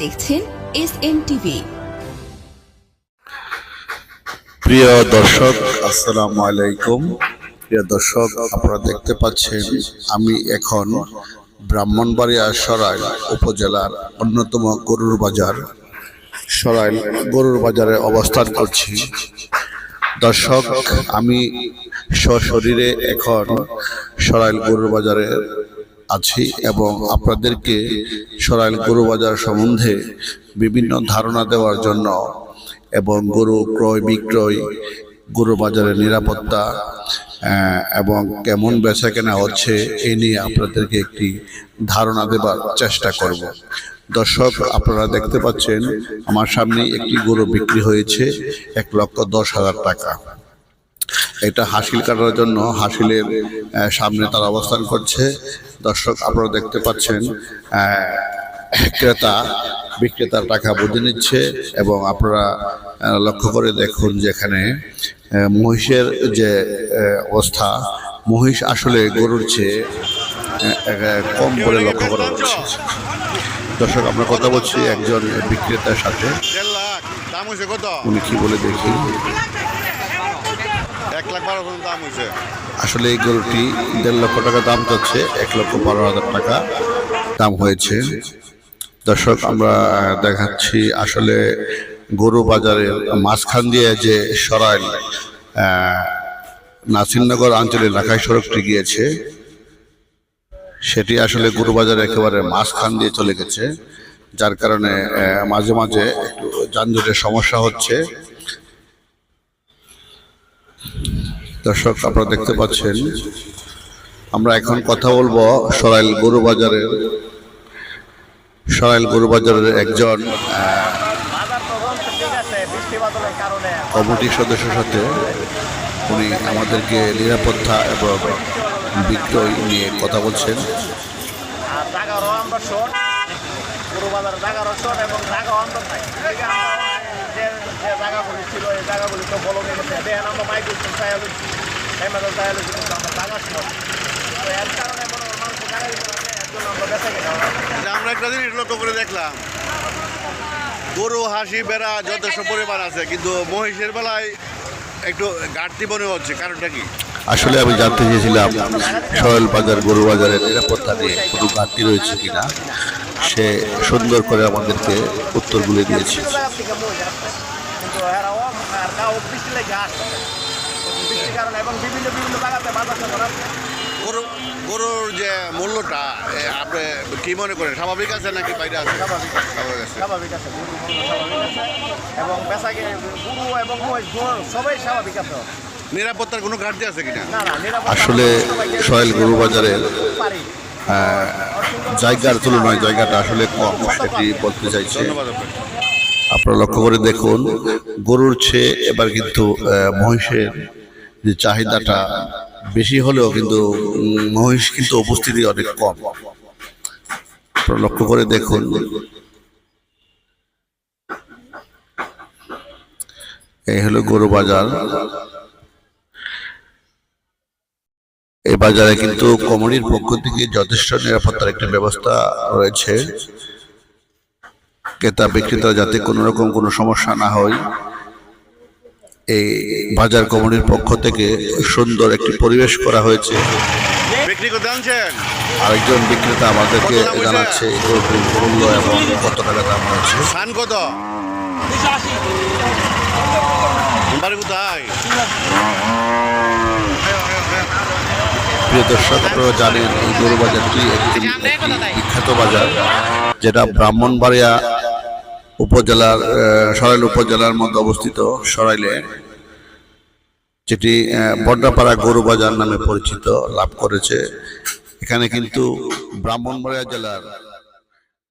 দেখছেন SN TV. প্রিয় দর্শক, আসসালামু আলাইকুম। প্রিয় দর্শক, আপনারা দেখতে পাচ্ছেন আমি এখন ব্রাহ্মণবাড়িয়া সরাইল উপজেলার অন্যতম গরুর বাজার সরাইল গরুর বাজারে অবস্থান করছি। দর্শক, আমি সশরীরে এখন সরাইল গরুর বাজারে আছি এবং আপনাদেরকে সরাইল গরু বাজার সম্বন্ধে বিভিন্ন ধারণা দেওয়ার জন্য এবং গরু ক্রয় বিক্রয়, গরু বাজারের নিরাপত্তা এবং কেমন বেচা কেনা হচ্ছে এই নিয়ে আপনাদেরকে একটি ধারণা দেবার চেষ্টা করব। দর্শক, আপনারা দেখতে পাচ্ছেন আমার সামনে একটি গরু বিক্রি হয়েছে 1,10,000 টাকা। এটা হাসিল কাটার জন্য হাসিলের সামনে তারা অবস্থান করছে। দর্শক, আপনারা দেখতে পাচ্ছেন ক্রেতা বিক্রেতার টাকা বুঝে নিচ্ছে এবং আপনারা লক্ষ্য করে দেখুন যেখানে মহিষের যে অবস্থা, মহিষ আসলে গরুর চেয়ে কম বলে লক্ষ্য করা হচ্ছে। দর্শক, আমরা কথা বলছি একজন বিক্রেতার সাথে, উনি কি বলে দেখি। 1,12,000 দাম হয়েছে। আসলে এই গরুটি 1.5 লক্ষ টাকা দাম যাচ্ছে, 1,12,000 টাকা দাম হয়েছে। দর্শক, আমরা দেখাচ্ছি আসলে গরু বাজারের মাঝখান দিয়ে যে সরাইল নাসিরনগর অঞ্চলের রাখাই সড়কটি গিয়েছে, সেটি আসলে গরু বাজারে একেবারে মাঝখান দিয়ে চলে গেছে, যার কারণে মাঝে মাঝে একটু যানজটের সমস্যা হচ্ছে। দর্শক, আপনারা দেখতে পাচ্ছেন আমরা এখন কথা বলবো সরাইল গরু বাজারের একজন কমিটির সদস্যের সাথে। উনি আমাদেরকে নিরাপত্তা এবং বিক্রয় নিয়ে কথা বলছেন। আমরা একটা জিনিস লক্ষ্য করে দেখলাম, গরু হাসি বেড়া যথেষ্ট পরিমাণ আছে, কিন্তু মহিষের বেলায় একটু ঘাটতি মনে হচ্ছে। কারণটা কি? আসলে আমি জানতে চেয়েছিলাম সরাইল বাজার গরু বাজারের নিরাপত্তা নিয়ে কোনো ঘাটতি রয়েছে কিনা। সে সুন্দর করে আমাদেরকে উত্তরগুলো দিয়েছে। গরুর যে মূল্যটা আপনি কি মনে করেন, স্বাভাবিক আছে নাকি বাইরে আছে? স্বাভাবিক আছে এবং বেচাকে গরু এবং সবাই স্বাভাবিক আছে। নিরাপত্তার কোনো ঘাটতি আছে কিনা? আসলে সরাইল গরু বাজারের জায়গার তুলনায় জায়গাটা আসলে কম, সেটি বলতে চাইছে। আপনারা লক্ষ্য করে দেখুন, গরুর চেয়ে এবার কিন্তু মহিষের যে চাহিদাটা বেশি হলেও কিন্তু মহিষ কিন্তু উপস্থিতি অনেক কম। আপনারা লক্ষ্য করে দেখুন, এই হলো গরু বাজার। এই বাজারে কিন্তু কমিটির পক্ষ থেকে যথেষ্ট নিরাপত্তার একটি ব্যবস্থা রয়েছে। ক্রেতা বিক্রেতা যাতে কোনো রকম কোনো সমস্যা না হয়, এই বাজার কমিটির পক্ষ থেকে সুন্দর একটি পরিবেশ করা হয়েছে। আরেকজন বিক্রেতা আমাদেরকে জানাচ্ছে গরুটির মূল্য এবং কত টাকা দাম হয়েছে। প্রিয় দর্শক, আপনারা জানেন এই গরু বাজারটি একটি বিখ্যাত বাজার, যেটা ব্রাহ্মণবাড়িয়া উপজেলার সরাইল উপজেলার মধ্যে অবস্থিত। সরাইলে যেটি বড্ডাপাড়া গরু বাজার নামে পরিচিত লাভ করেছে। এখানে কিন্তু ব্রাহ্মণবাড়িয়া জেলার